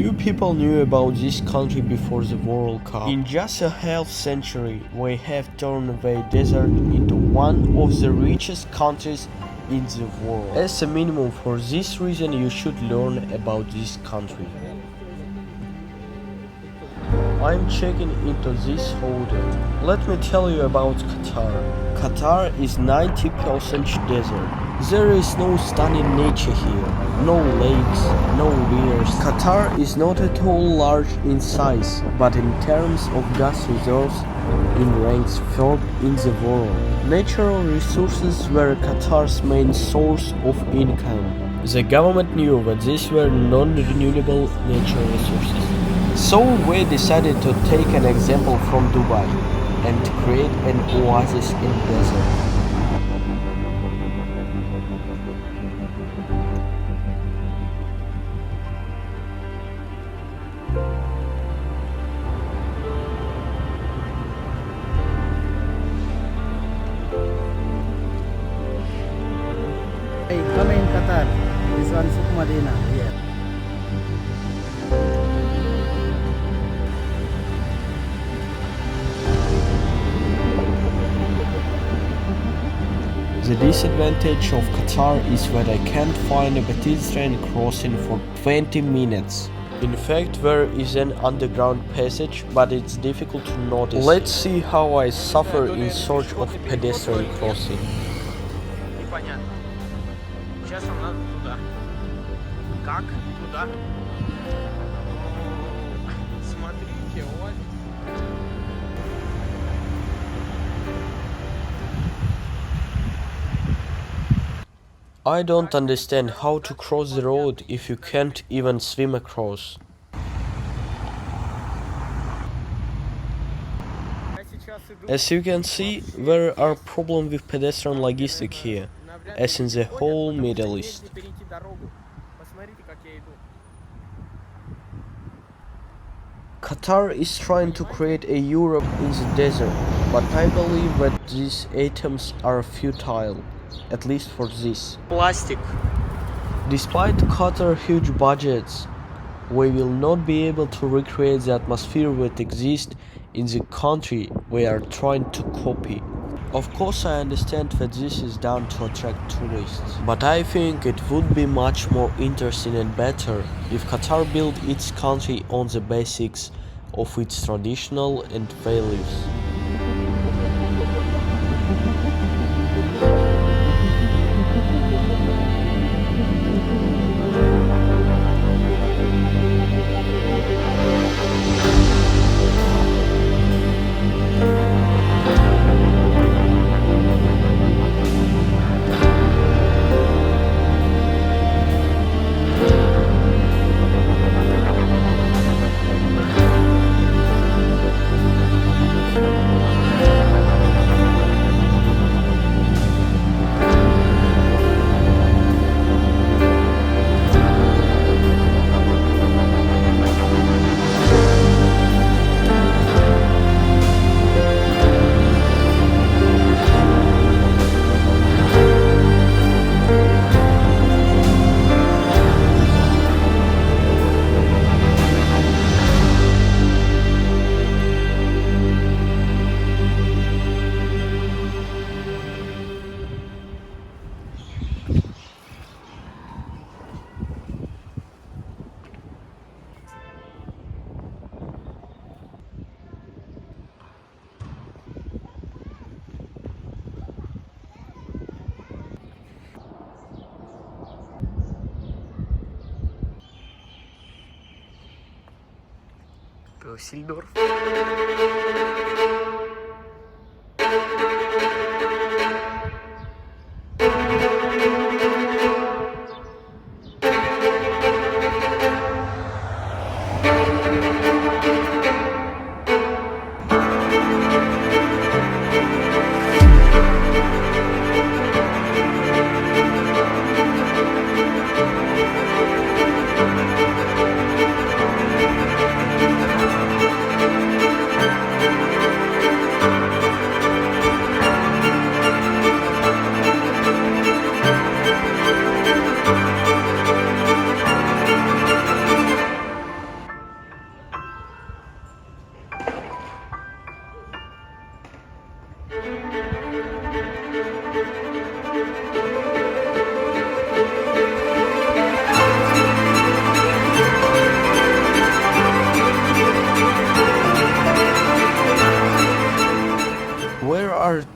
Few people knew about this country before the World Cup. In just a half century, we have turned the desert into one of the richest countries in the world. As a minimum, for this reason you should learn about this country. I'm checking into this hotel. Let me tell you about Qatar. Qatar is 90% desert. There is no stunning nature here, no lakes, no rivers. Qatar is not at all large in size, but in terms of gas reserves, it ranks third in the world. Natural resources were Qatar's main source of income. The government knew that these were non-renewable natural resources. So we decided to take an example from Dubai and create an oasis in desert. Hey, kami in Qatar. This one Souq Madina here. The disadvantage of Qatar is that I can't find a pedestrian crossing for 20 minutes. In fact, there is an underground passage, but it's difficult to notice. Let's see how I suffer in search of pedestrian crossing. Непонятно. Сейчас нам надо туда. Как? Туда? Смотрите, вот. I don't understand how to cross the road if you can't even swim across. As you can see, there are problems with pedestrian logistics here, as in the whole Middle East. Qatar is trying to create a Europe in the desert, but I believe that these attempts are futile, at least for this. Пластик. Despite Qatar's huge budgets, we will not be able to recreate the atmosphere that exists in the country we are trying to copy. Of course, I understand that this is done to attract tourists, but I think it would be much more interesting and better if Qatar built its country on the basics of its traditional and values. Сильдорф.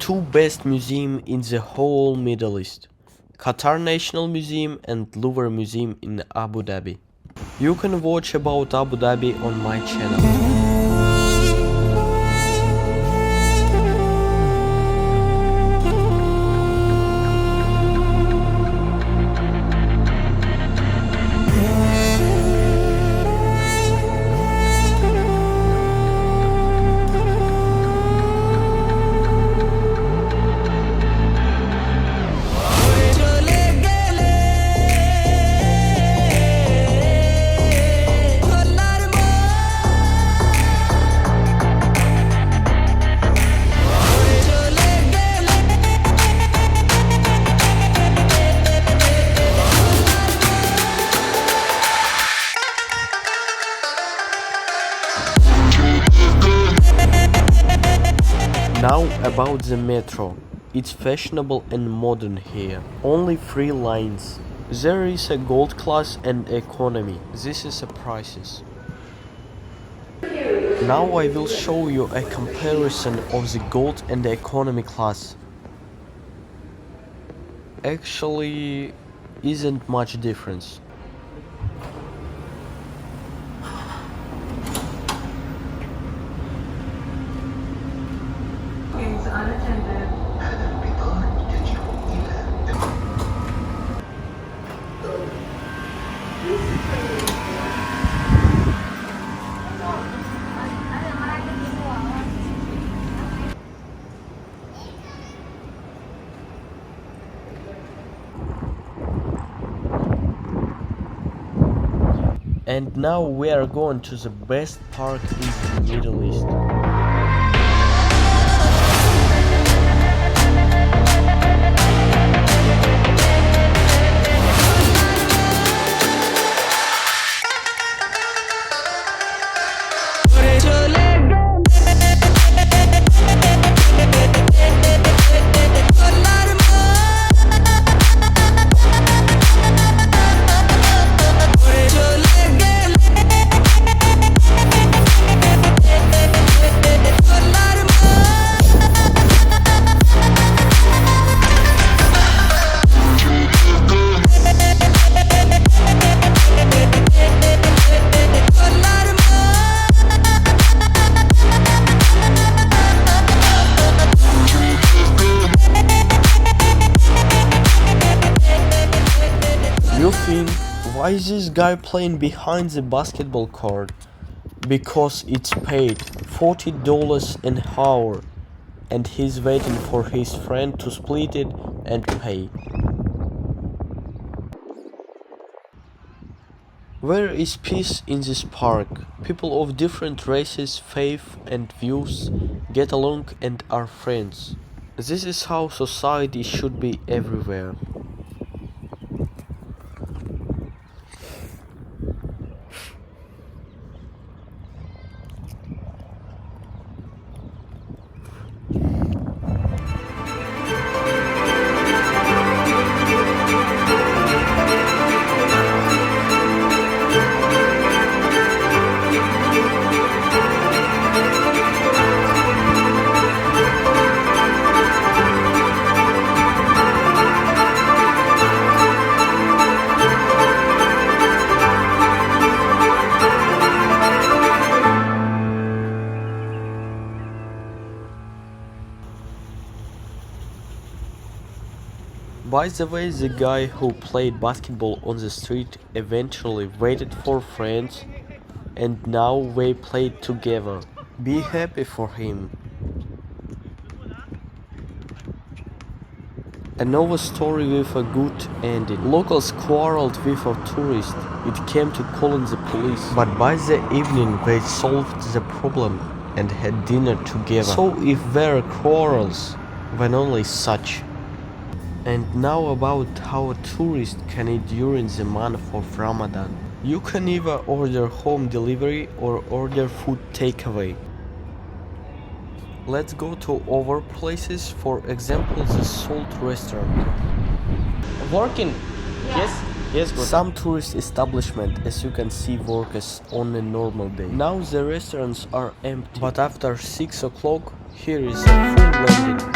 two best museums in the whole Middle East: Qatar National Museum and Louvre Museum in Abu Dhabi. You can watch about Abu Dhabi on my channel. Now about the metro. It's fashionable and modern here. Only 3 lines. There is a gold class and economy. This is the prices. Now I will show you a comparison of the gold and the economy class. Actually, isn't much difference. And now we are going to the best park in the Middle East. You think, why is this guy playing behind the basketball court? Because it's paid $40 an hour and he's waiting for his friend to split it and pay. Where is peace in this park? People of different races, faith and views get along and are friends. This is how society should be everywhere. By the way, the guy who played basketball on the street eventually waited for friends and now they played together. Be happy for him. Another story with a good ending. Locals quarreled with a tourist. It came to calling the police. But by the evening they solved the problem and had dinner together. So if there are quarrels, then only such. And now about how a tourist can eat during the month of Ramadan. You can either order home delivery or order food takeaway. Let's go to other places, for example the Souq restaurant. Working? Yes? Yes, good. Some tourist establishment, as you can see, works on a normal day. Now the restaurants are empty, but after 6 o'clock Here is a full landing.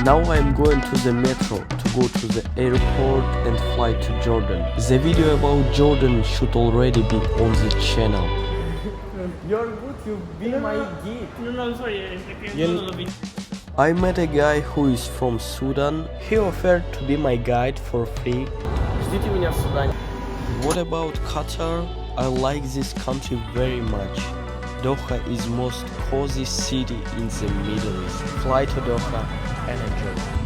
Now I'm going to the metro to go to the airport and fly to Jordan. The video about Jordan should already be on the channel. You're good, you be my guide. No, sorry, I I met a guy who is from Sudan. He offered to be my guide for free. Ждите меня в Судане. What about Qatar? I like this country very much. Doha is most cozy city in the Middle East. Fly to Doha and enjoy.